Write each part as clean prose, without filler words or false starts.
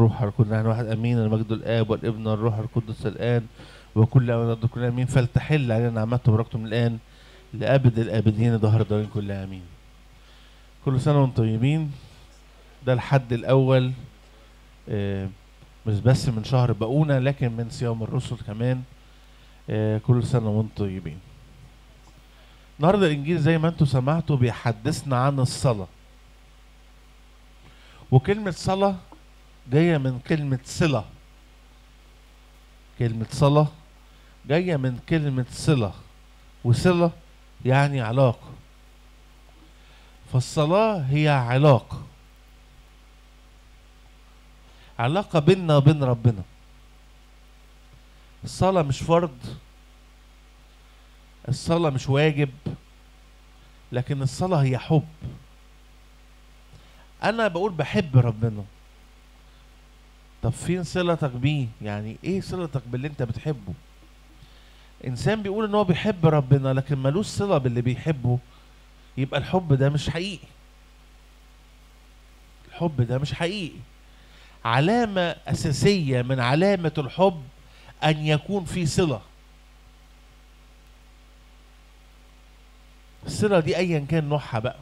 والروح القدس نحن واحد امين. المجد الاب والابن والروح القدس الان وكل اوان كل امين. فلتحل علينا نعمته وبركته من الان لابد الابدين ظهر دارين كل امين. كل سنه وانتم طيبين. ده الحد الاول مش بس من شهر بقونا لكن من صيام الرسل كمان. كل سنه وانتم طيبين. النهارده الانجيل زي ما انتم سمعتوا بيحدثنا عن الصلاه، وكلمه صلاه جايه من كلمه صله. كلمه صلاه جايه من كلمه صله، وصله يعني علاقه. فالصلاه هي علاقه بيننا وبين ربنا. الصلاه مش فرض، الصلاه مش واجب، لكن الصلاه هي حب. انا بقول بحب ربنا. طب فين صلتك بيه؟ يعني ايه صلتك باللي انت بتحبه؟ انسان بيقول ان هو بيحب ربنا لكن ملوش صلة باللي بيحبه، يبقى الحب ده مش حقيقي. الحب ده مش حقيقي. علامة اساسية من علامة الحب ان يكون في صلة. الصلة دي ايا كان نوعها بقى،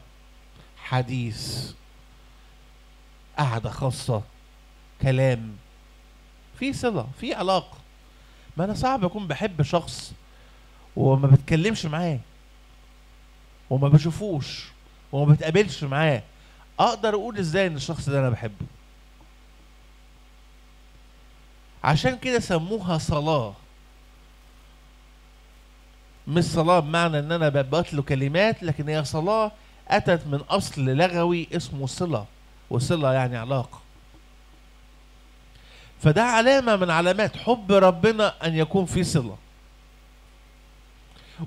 حديث، قعدة خاصة، كلام، في صلة، في علاقة. ما انا صعب اكون بحب شخص وما بتكلمش معاه وما بشوفوش وما بتقابلش معاه. اقدر اقول ازاي ان الشخص ده انا بحبه؟ عشان كده سموها صلاة. مش صلاة بمعنى ان انا بتلو كلمات، لكن هي صلاة اتت من اصل لغوي اسمه صلة، وصلة يعني علاقة. فده علامة من علامات حب ربنا ان يكون في صلة.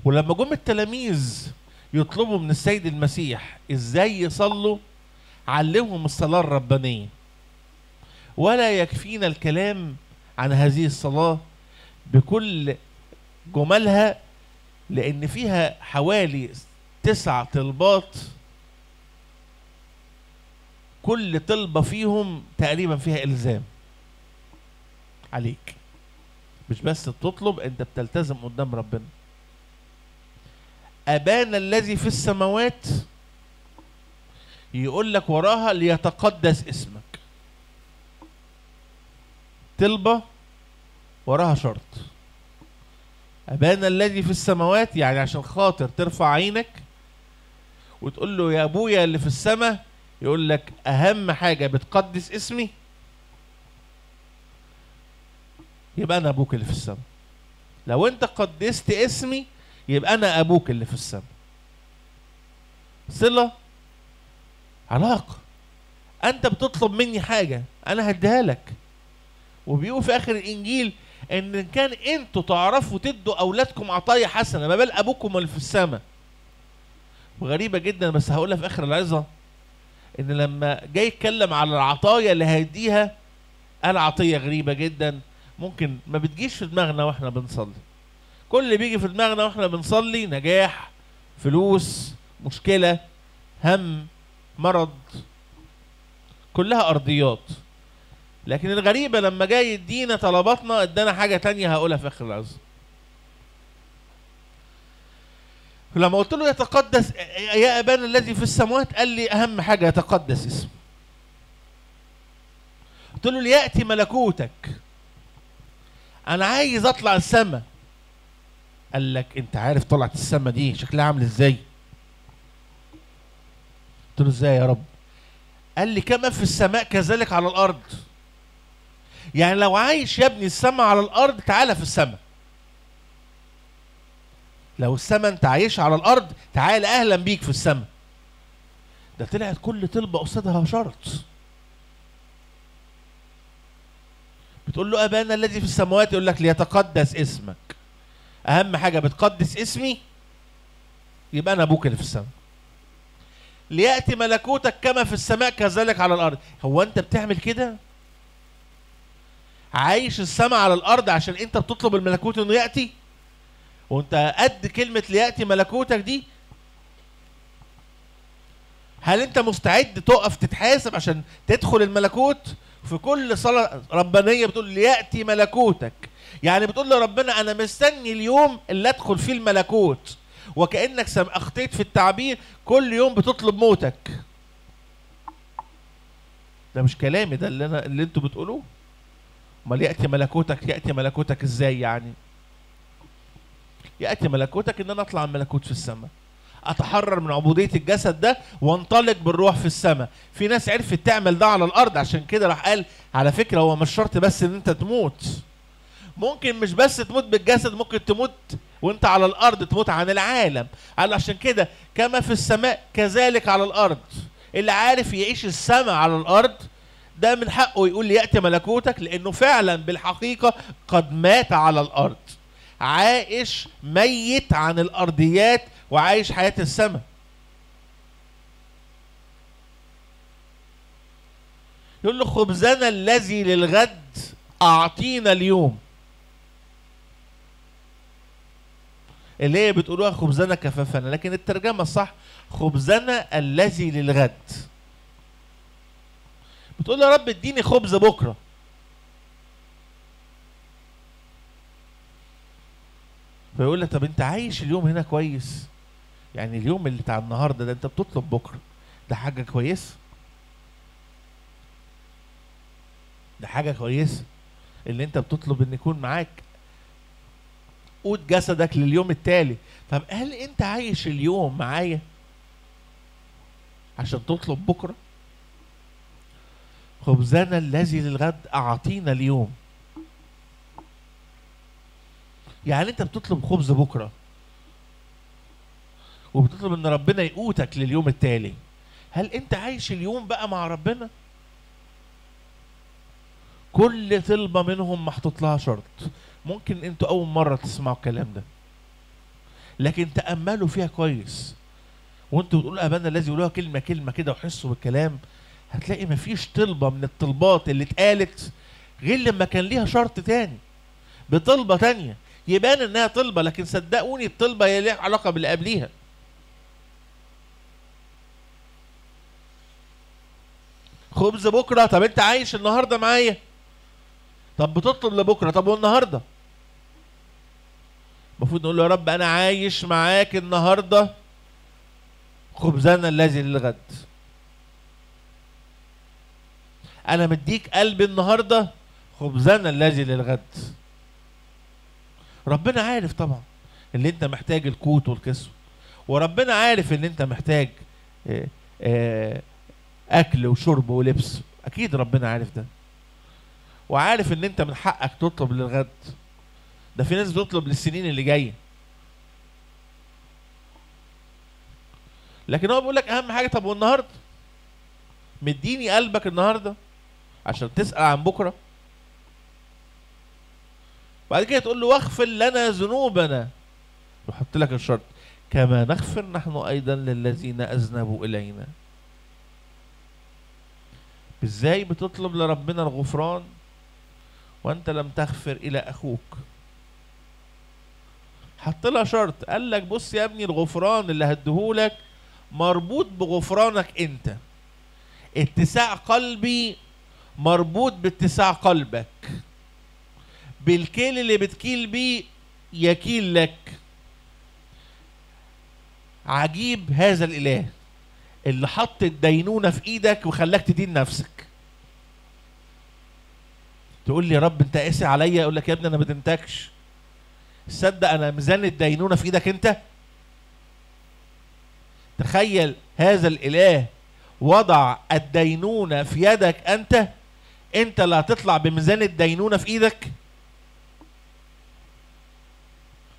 ولما جم التلاميذ يطلبوا من السيد المسيح ازاي يصلوا، علمهم الصلاة الربانية. ولا يكفينا الكلام عن هذه الصلاة بكل جملها، لأن فيها حوالي 9 طلبات، كل طلبة فيهم تقريبا فيها إلزام عليك. مش بس بتطلب، أنت بتلتزم قدام ربنا. أبانا الذي في السماوات يقول لك وراها ليتقدس اسمك. طلبة وراها شرط. أبانا الذي في السماوات يعني عشان خاطر ترفع عينك وتقول له يا أبويا اللي في السماء، يقول لك أهم حاجة بتقدس اسمي، يبقى أنا أبوك اللي في السماء. لو أنت قدست اسمي يبقى أنا أبوك اللي في السماء. صلة، علاقة. أنت بتطلب مني حاجة أنا هديها لك. وبيقول في آخر الإنجيل إن كان أنتوا تعرفوا تدوا أولادكم عطايا حسنة، ما بال أبوكم اللي في السماء. وغريبة جدا بس هقولها في آخر العظة، إن لما جاي يتكلم على العطايا اللي هيديها قال عطية غريبة جدا ممكن ما بتجيش في دماغنا واحنا بنصلي. كل اللي بيجي في دماغنا واحنا بنصلي نجاح، فلوس، مشكلة، هم، مرض، كلها أرضيات. لكن الغريبة لما جاي يدينا طلباتنا ادانا حاجة تانية هقولها في آخر العظة. لما قلت له يتقدس يا أبانا الذي في السماوات، قال لي أهم حاجة يتقدس اسمه. قلت له ليأتي ملكوتك، أنا عايز أطلع السماء. قال لك أنت عارف طلعت السماء دي شكلها عامل إزاي؟ قلت له إزاي يا رب؟ قال لي كما في السماء كذلك على الأرض. يعني لو عايش يا ابني السماء على الأرض تعالى في السماء. لو السماء انت عايش على الارض تعال اهلا بيك في السماء. ده طلعت كل طلبه قصادها شرط. بتقول له ابانا الذي في السماوات، يقول لك ليتقدس اسمك. اهم حاجه بتقدس اسمي يبقى انا ابوك اللي في السماء. لياتي ملكوتك كما في السماء كذلك على الارض. هو انت بتعمل كده؟ عايش السماء على الارض عشان انت بتطلب الملكوت انه ياتي؟ وانت قد كلمة ليأتي ملكوتك دي؟ هل انت مستعد تقف تتحاسب عشان تدخل الملكوت؟ في كل صلاة ربانية بتقول ليأتي ملكوتك، يعني بتقول لربنا أنا مستني اليوم اللي أدخل فيه الملكوت، وكأنك أخطيت في التعبير، كل يوم بتطلب موتك. ده مش كلامي، ده اللي انتوا بتقولوه. امال يأتي ملكوتك، يأتي ملكوتك ازاي يعني؟ يأتي ملكوتك ان انا اطلع الملكوت في السماء، اتحرر من عبودية الجسد ده وانطلق بالروح في السماء. في ناس عرفت تعمل ده على الارض، عشان كده راح قال على فكرة هو مش شرط بس ان انت تموت، ممكن مش بس تموت بالجسد، ممكن تموت وانت على الارض، تموت عن العالم. قال عشان كده كما في السماء كذلك على الارض. اللي عارف يعيش السماء على الارض ده من حقه يقول لي يأتي ملكوتك، لانه فعلا بالحقيقة قد مات على الارض، عايش ميت عن الارضيات وعايش حياة السماء. يقول له خبزنا الذي للغد اعطينا اليوم. اللي هي بتقولوها خبزنا كفافنا، لكن الترجمة الصح خبزنا الذي للغد. بتقول يا رب اديني خبز بكرة. فيقول لك طب انت عايش اليوم هنا كويس؟ يعني اليوم اللي بتاع النهارده ده انت بتطلب بكرة، ده حاجة كويسة، ده حاجة كويسة اللي انت بتطلب ان يكون معاك قوت جسدك لليوم التالي. طب هل انت عايش اليوم معايا عشان تطلب بكرة؟ خبزنا الذي للغد اعطينا اليوم. يعني انت بتطلب خبز بكرة وبتطلب ان ربنا يقوتك لليوم التالي. هل انت عايش اليوم بقى مع ربنا؟ كل طلبة منهم محطوط لها شرط. ممكن انتوا اول مرة تسمعوا الكلام ده، لكن تأملوا فيها كويس وانتوا بتقولوا ابانا الذي، يقولوها كلمة كلمة كده وحسوا بالكلام، هتلاقي مفيش طلبة من الطلبات اللي اتقالت غير لما كان ليها شرط تاني بطلبة تانية يبان انها طلبة، لكن صدقوني الطلبة هي ليها علاقة باللي قبليها. خبز بكرة، طب انت عايش النهاردة معايا؟ طب بتطلب لبكرة، طب والنهاردة؟ المفروض نقول له يا رب انا عايش معاك النهاردة، خبزنا الذي للغد. انا مديك قلبي النهاردة، خبزنا الذي للغد. ربنا عارف طبعا اللي انت محتاج القوت والكسوة، وربنا عارف ان انت محتاج اكل وشرب ولبس، اكيد ربنا عارف ده، وعارف ان انت من حقك تطلب للغد. ده في ناس بتطلب للسنين اللي جايه، لكن هو بيقول لك اهم حاجه طب والنهارده؟ مديني قلبك النهارده عشان تسأل عن بكره؟ بعد كده تقول له واغفر لنا ذنوبنا، وحط لك الشرط كما نغفر نحن ايضا للذين اذنبوا الينا. ازاي بتطلب لربنا الغفران وانت لم تغفر الى اخوك؟ حط لها شرط، قال لك بص يا ابني الغفران اللي هديهولك مربوط بغفرانك انت، اتساع قلبي مربوط باتساع قلبك، بالكيل اللي بتكيل بيه يكيل لك. عجيب هذا الاله اللي حط الدينونة في ايدك وخلاك تدين نفسك. تقول لي يا رب انت قاسي عليا، اقول لك يا ابني انا ما دينتكش، صدق انا ميزان الدينونة في ايدك انت. تخيل هذا الاله وضع الدينونة في يدك انت اللي هتطلع بميزان الدينونة في ايدك.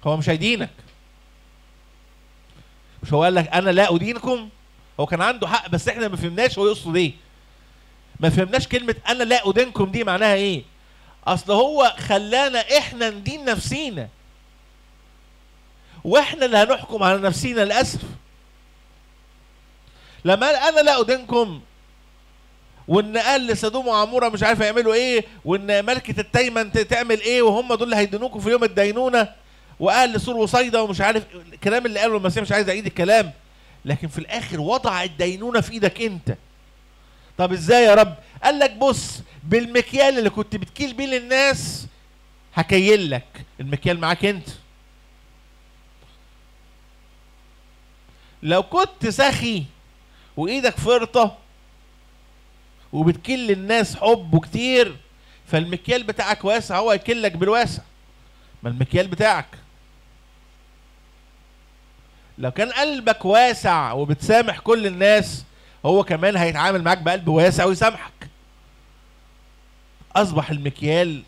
هو مش هيدينك، مش هو قال لك انا لا ادينكم؟ هو كان عنده حق، بس احنا ما فهمناش هو يقصد ايه. ما فهمناش كلمة انا لا ادينكم دي معناها ايه. اصل هو خلانا احنا ندين نفسينا، واحنا اللي هنحكم على نفسينا للاسف. لما قال انا لا ادينكم، وان قال لسدوم وعموره مش عارف يعملوا ايه، وان ملكة التيمن تعمل ايه، وهم دول اللي هيدينوكم في يوم الدينونة، وقال لسور وصيدا ومش عارف الكلام اللي قاله المسيح، مش عايز اعيد الكلام، لكن في الاخر وضع الدينونة في ايدك انت. طب ازاي يا رب؟ قال لك بص، بالمكيال اللي كنت بتكيل بيه للناس هكيل لك. المكيال معاك انت. لو كنت سخي وايدك فرطة وبتكيل للناس حب وكتير، فالمكيال بتاعك واسع، هو هيكيل لك بالواسع، ما المكيال بتاعك. لو كان قلبك واسع وبتسامح كل الناس، هو كمان هيتعامل معاك بقلب واسع ويسامحك. اصبح المكيال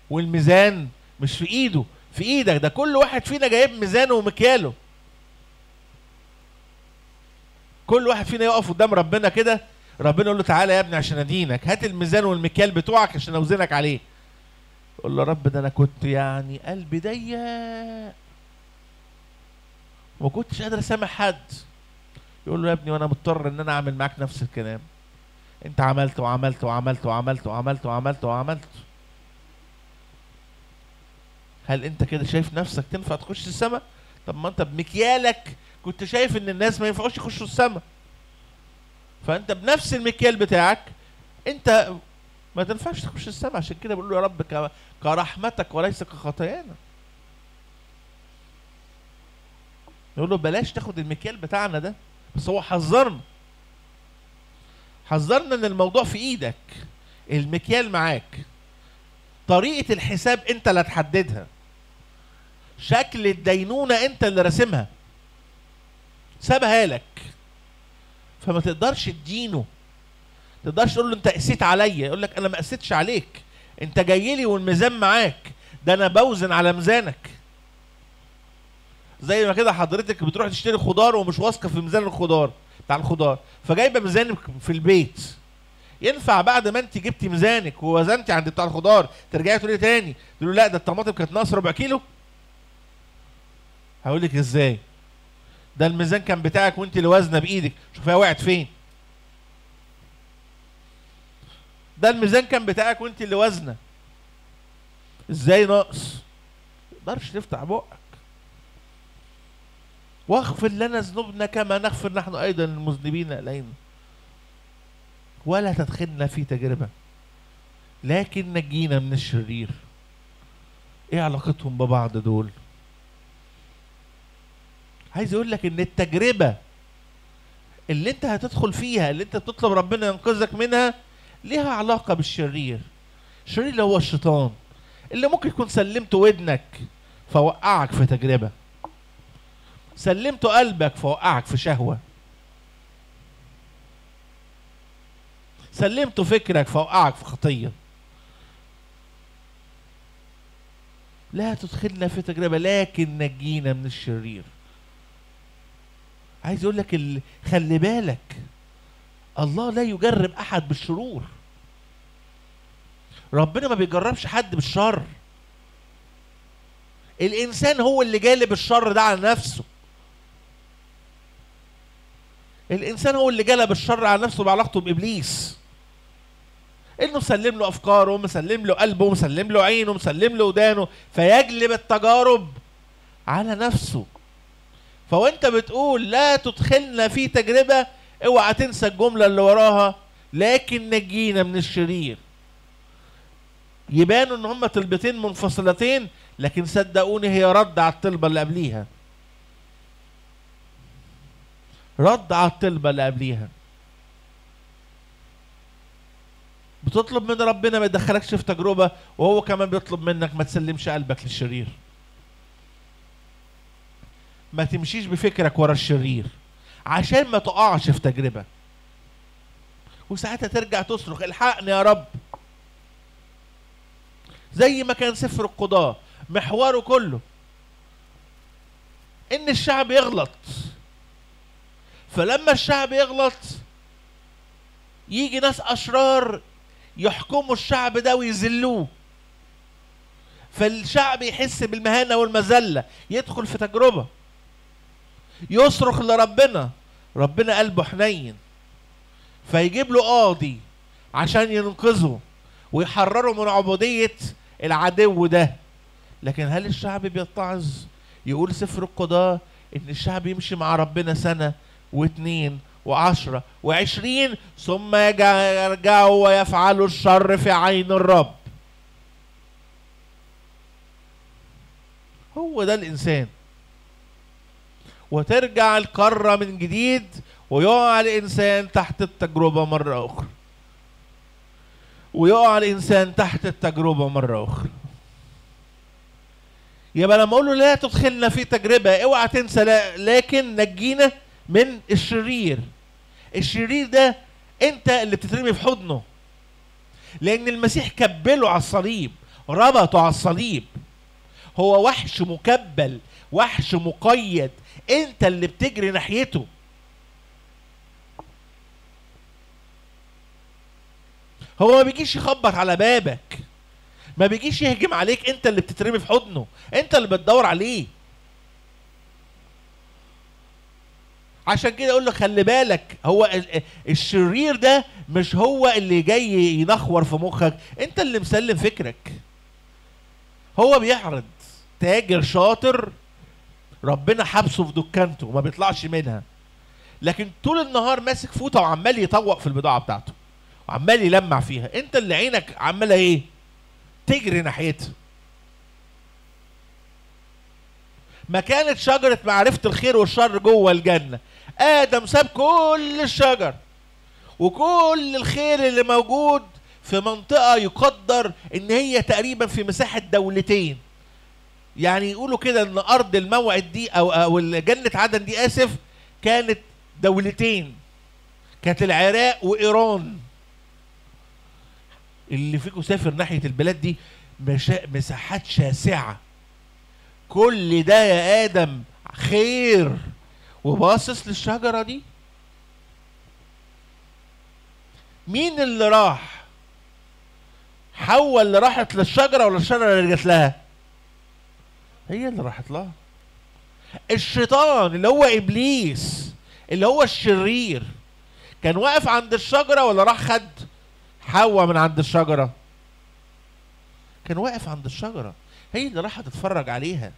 والميزان مش في ايده، في ايدك. ده كل واحد فينا جايب ميزانه ومكياله. كل واحد فينا يقف قدام ربنا كده، ربنا يقول له تعالى يا ابني عشان ادينك، هات الميزان والمكيال بتوعك عشان اوزنك عليه. يقول له رب ده انا كنت يعني قلبي ضيق وما كنتش قادر اسامح حد. يقول له يا ابني وانا مضطر ان انا اعمل معاك نفس الكلام. انت عملت وعملت وعملت وعملت وعملت وعملت وعملت. هل انت كده شايف نفسك تنفع تخش السماء؟ طب ما انت بمكيالك كنت شايف ان الناس ما ينفعوش يخشوا السماء. فانت بنفس المكيال بتاعك انت ما تنفعش تخش السماء. عشان كده بقول له يا رب كرحمتك وليس كخطايانا. يقول له بلاش تاخد المكيال بتاعنا ده. بس هو حذرنا ان الموضوع في ايدك، المكيال معاك، طريقة الحساب انت اللي هتحددها، شكل الدينونة انت اللي راسمها، سابها لك. فما تقدرش تدينه، ما تقدرش تقول له انت قسيت عليا. يقول لك انا ما قسيتش عليك، انت جاي لي والميزان معاك، ده انا بوزن على ميزانك. زي ما كده حضرتك بتروح تشتري خضار ومش واثقه في ميزان الخضار بتاع الخضار، فجايبه ميزانك في البيت. ينفع بعد ما انت جبتي ميزانك ووزنتي عند بتاع الخضار ترجعي تقولي تاني تقولي لا ده الطماطم كانت ناقصه ربع كيلو؟ هقول لك ازاي؟ ده الميزان كان بتاعك وانت اللي وزنه بايدك، شوفيها وقعت فين. ده الميزان كان بتاعك وانت اللي وزنه، ازاي ناقص؟ ما تقدرش تفتح بقك. واغفر لنا ذنوبنا كما نغفر نحن ايضا المذنبين الينا، ولا تدخلنا في تجربه لكن نجينا من الشرير. ايه علاقتهم ببعض دول؟ عايز اقول لك ان التجربه اللي انت هتدخل فيها، اللي انت بتطلب ربنا ينقذك منها، ليها علاقه بالشرير. الشرير اللي هو الشيطان، اللي ممكن يكون سلمت ودنك فوقعك في تجربه، سلمت قلبك فوقعك في شهوه، سلمت فكرك فوقعك في خطيه. لا تدخلنا في تجربه لكن نجينا من الشرير. عايز اقول لك خلي بالك، الله لا يجرب احد بالشرور. ربنا ما بيجربش حد بالشر. الانسان هو اللي جالب الشر ده على نفسه. الانسان هو اللي جلب الشر على نفسه بعلاقته بابليس، انه مسلم له افكاره، مسلم له قلبه، مسلم له عينه، مسلم له ودانه، فيجلب التجارب على نفسه. فوانت بتقول لا تدخلنا في تجربه، اوعى تنسى الجمله اللي وراها لكن نجينا من الشرير. يبانوا ان هما طلبتين منفصلتين، لكن صدقوني هي رد على الطلبه اللي قبليها، رد على الطلبه اللي قبليها. بتطلب من ربنا ما يدخلكش في تجربه، وهو كمان بيطلب منك ما تسلمش قلبك للشرير، ما تمشيش بفكرك ورا الشرير عشان ما تقعش في تجربه. وساعتها ترجع تصرخ الحقني يا رب. زي ما كان سفر القضاء محوره كله ان الشعب يغلط، فلما الشعب يغلط يجي ناس اشرار يحكموا الشعب ده ويذلوه، فالشعب يحس بالمهانة والمذلة، يدخل في تجربة، يصرخ لربنا، ربنا قلبه حنين فيجيب له قاضي عشان ينقذه ويحرره من عبودية العدو ده. لكن هل الشعب بيتعظ؟ يقول سفر القضاء ان الشعب يمشي مع ربنا سنة واتنين و10 و20 ثم يرجعوا ويفعلوا الشر في عين الرب. هو ده الإنسان. وترجع القارة من جديد ويقع الإنسان تحت التجربة مرة أخرى، ويقع الإنسان تحت التجربة مرة أخرى. يبقى لما أقول له لا تدخلنا في تجربة، اوعى تنسى لكن نجينا من الشرير. الشرير ده أنت اللي بتترمي في حضنه، لأن المسيح كبله على الصليب، ربطه على الصليب. هو وحش مكبل، وحش مقيد، أنت اللي بتجري ناحيته. هو ما بيجيش يخبط على بابك، ما بيجيش يهجم عليك، انت اللي بتترمي في حضنه، انت اللي بتدور عليه. عشان كده اقول له خلي بالك، هو الشرير ده مش هو اللي جاي ينخور في مخك، انت اللي مسلم فكرك. هو بيعرض تاجر شاطر ربنا حبسه في دكانته وما بيطلعش منها، لكن طول النهار ماسك فوطه وعمال يطوق في البضاعه بتاعته وعمال يلمع فيها، انت اللي عينك عماله ايه؟ تجري ناحيتها. ما كانت شجرة معرفة الخير والشر جوه الجنة، آدم ساب كل الشجر وكل الخير اللي موجود في منطقة يقدر إن هي تقريبا في مساحة دولتين. يعني يقولوا كده إن أرض الموعد دي أو جنة عدن دي آسف كانت دولتين، كانت العراق وإيران. اللي فيكم سافر ناحية البلاد دي مساحات شاسعة، كل ده يا آدم خير، وباصص للشجرة دي. مين اللي راح؟ حواء اللي راحت للشجرة ولا الشجرة اللي جت لها؟ هي اللي راحت لها. الشيطان اللي هو إبليس اللي هو الشرير كان واقف عند الشجرة ولا راح خد حواء من عند الشجرة؟ كان واقف عند الشجرة، هي اللي راح تتفرج عليها.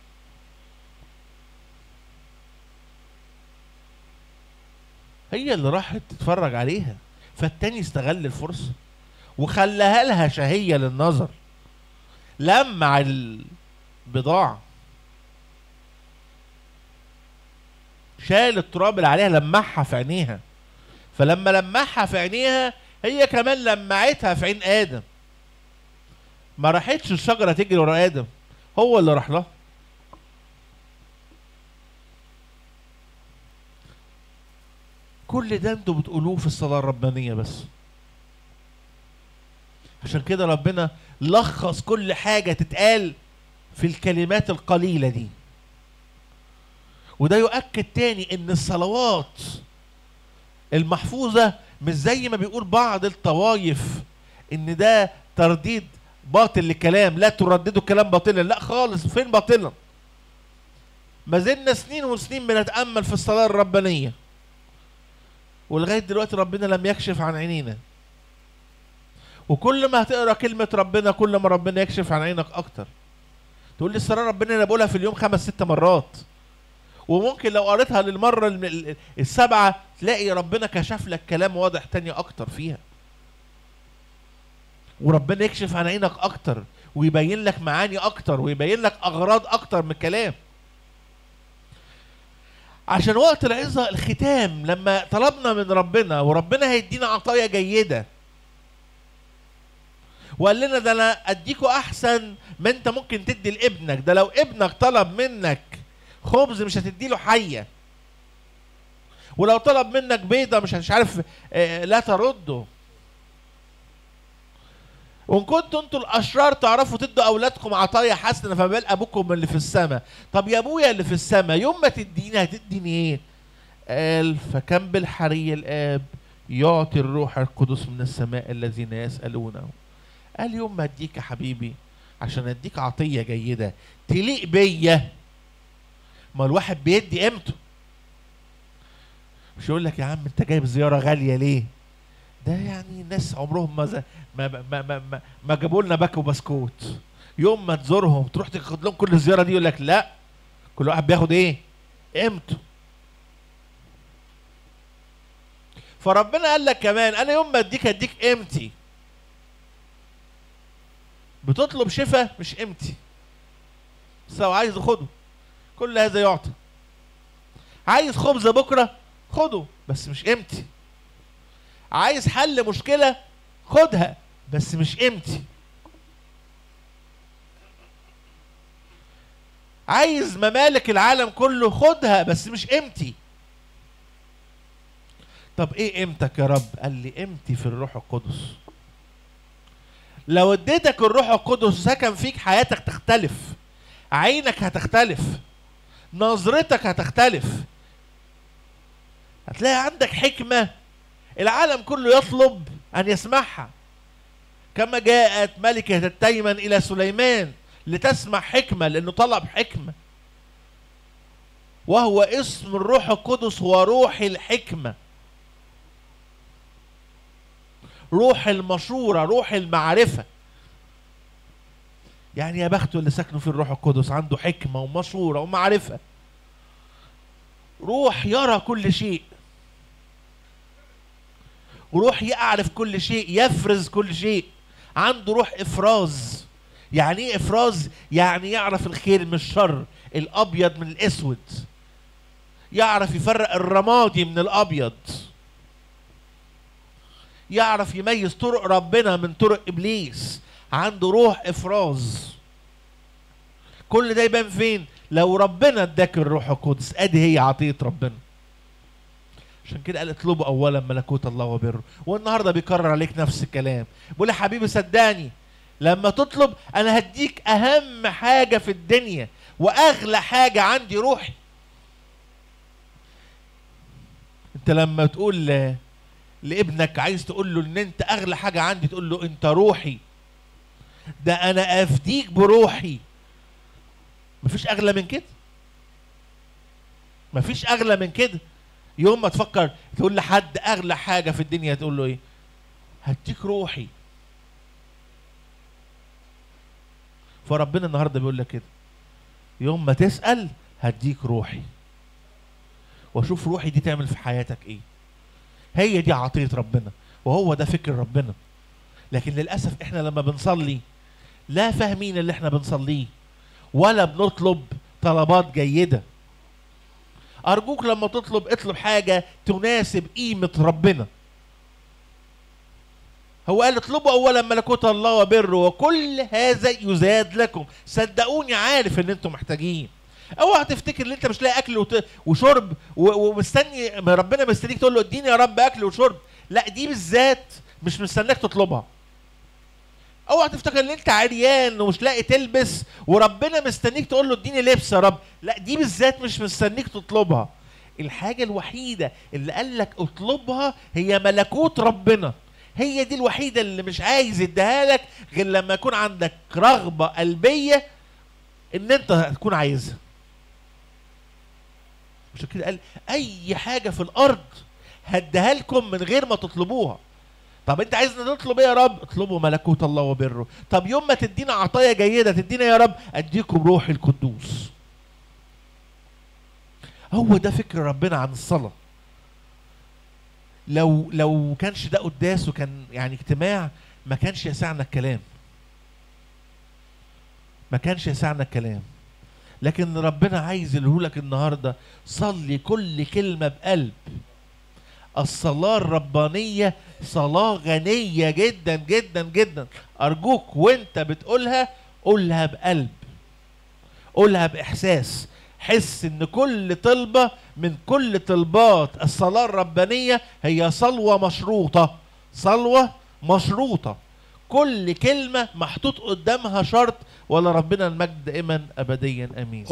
هي اللي راحت تتفرج عليها، فالتاني استغل الفرصة وخلاها لها شهية للنظر، لمع البضاعة، شال التراب اللي عليها لمعها في عينيها، فلما لمعها في عينيها هي كمان لمعتها في عين آدم. ما راحتش الشجرة تجري ورا آدم، هو اللي راح لها. كل ده انتوا بتقولوه في الصلاة الربانية بس. عشان كده ربنا لخص كل حاجة تتقال في الكلمات القليلة دي. وده يؤكد تاني ان الصلوات المحفوظة مش زي ما بيقول بعض الطوائف ان ده ترديد باطل لكلام، لا ترددوا الكلام باطلا، لا خالص، فين باطلا؟ ما زلنا سنين وسنين بنتأمل في الصلاة الربانية ولغاية دلوقتي ربنا لم يكشف عن عينينا. وكل ما هتقرأ كلمة ربنا كل ما ربنا يكشف عن عينك أكتر. تقول لي الصلاة ربنا أنا بقولها في اليوم 5-6 مرات، وممكن لو قريتها للمرة ال7 تلاقي ربنا كشف لك كلام واضح تاني أكتر فيها، وربنا يكشف عن عينك أكتر ويبين لك معاني أكتر ويبين لك أغراض أكتر من الكلام. عشان وقت العظة الختام لما طلبنا من ربنا وربنا هيدينا عطايا جيدة وقال لنا ده انا اديكوا احسن ما انت ممكن تدي لابنك، ده لو ابنك طلب منك خبز مش هتديله حية، ولو طلب منك بيضة مش عارف لا ترده. وان كنتوا انتوا الاشرار تعرفوا تدوا اولادكم عطايا حسنه فما بال ابوكم اللي في السماء. طب يا ابويا اللي في السماء يوم ما تديني هتديني ايه؟ قال فكم بالحري الاب يعطي الروح القدس من السماء الذين يسالونه. قال يوم ما اديك يا حبيبي عشان اديك عطيه جيده تليق بيا. ما الواحد بيدي قيمته، مش يقول لك يا عم انت جايب زياره غاليه ليه؟ ده يعني ناس عمرهم ما جابوا لنا باكو بسكوت. يوم ما تزورهم تروح تاخد لهم كل الزياره دي يقول لك لا، كل واحد بياخد ايه؟ قيمته. فربنا قال لك كمان انا يوم ما اديك هديك امتي. بتطلب شفاء مش امتي، بس لو عايز خده، كل هذا يعطى. عايز خبز بكره خده بس مش امتي. عايز حل مشكله خدها بس مش امتي. عايز ممالك العالم كله خدها بس مش امتي. طب ايه قيمتك يا رب؟ قال لي قيمتي في الروح القدس. لو اديتك الروح القدس سكن فيك حياتك تختلف، عينك هتختلف، نظرتك هتختلف، هتلاقي عندك حكمة العالم كله يطلب ان يسمعها. كما جاءت ملكة التيمن الى سليمان لتسمع حكمة، لانه طلب حكمة. وهو اسم الروح القدس هو روح الحكمة، روح المشورة، روح المعرفة. يعني يا بخته اللي ساكنه في الروح القدس، عنده حكمة ومشورة ومعرفة. روح يرى كل شيء، وروح يعرف كل شيء، يفرز كل شيء. عنده روح افراز. يعني ايه افراز؟ يعني يعرف الخير من الشر، الابيض من الاسود، يعرف يفرق الرمادي من الابيض، يعرف يميز طرق ربنا من طرق ابليس. عنده روح افراز. كل ده يبان فين؟ لو ربنا اداك الروح القدس. ادي هي عطية ربنا. عشان كده قال اطلبوا اولا ملكوت الله وبره. والنهارده بيكرر عليك نفس الكلام، بيقول يا حبيبي صدقني لما تطلب انا هديك اهم حاجة في الدنيا واغلى حاجة عندي، روحي. انت لما تقول لابنك عايز تقول له ان انت اغلى حاجة عندي، تقول له انت روحي، ده انا افديك بروحي. مفيش اغلى من كده، مفيش اغلى من كده. يوم ما تفكر تقول لحد اغلى حاجة في الدنيا، تقول له ايه؟ هديك روحي. فربنا النهاردة بيقول لك كده، يوم ما تسأل هديك روحي، واشوف روحي دي تعمل في حياتك ايه. هي دي عطية ربنا، وهو ده فكر ربنا. لكن للأسف احنا لما بنصلي لا فاهمين اللي احنا بنصليه، ولا بنطلب طلبات جيدة. أرجوك لما تطلب اطلب حاجة تناسب قيمة ربنا. هو قال اطلبوا أولا ملكوت الله وبره وكل هذا يزاد لكم. صدقوني عارف ان انتم محتاجين. اوعى تفتكر ان انت مش لاقي اكل وشرب ومستني ربنا مستنيك تقول له اديني يا رب اكل وشرب. لا، دي بالذات مش مستناك تطلبها. اوعى تفتكر ان انت عريان ومش لاقي تلبس وربنا مستنيك تقول له اديني لبس يا رب. لا، دي بالذات مش مستنيك تطلبها. الحاجة الوحيدة اللي قال لك اطلبها هي ملكوت ربنا. هي دي الوحيدة اللي مش عايز يديها لك غير لما يكون عندك رغبة قلبية ان انت تكون عايزها. عشان كده قال اي حاجة في الارض هديها لكم من غير ما تطلبوها. طب انت عايزنا نطلب ايه يا رب؟ اطلبوا ملكوت الله وبره. طب يوم ما تدينا عطايا جيدة تدينا يا رب اديكم روح القدوس. هو ده فكر ربنا عن الصلاة. لو كانش ده قداس وكان يعني اجتماع ما كانش يسعنا الكلام، ما كانش يسعنا الكلام. لكن ربنا عايز يقولهولك النهارده صلي كل كلمة بقلب. الصلاة الربانية صلاة غنية جدا جدا جدا. أرجوك وانت بتقولها قولها بقلب، قولها بإحساس. حس ان كل طلبة من كل طلبات الصلاة الربانية هي صلوة مشروطة، صلوة مشروطة. كل كلمة محطوط قدامها شرط. ولا ربنا المجد دائما أبديا أمين.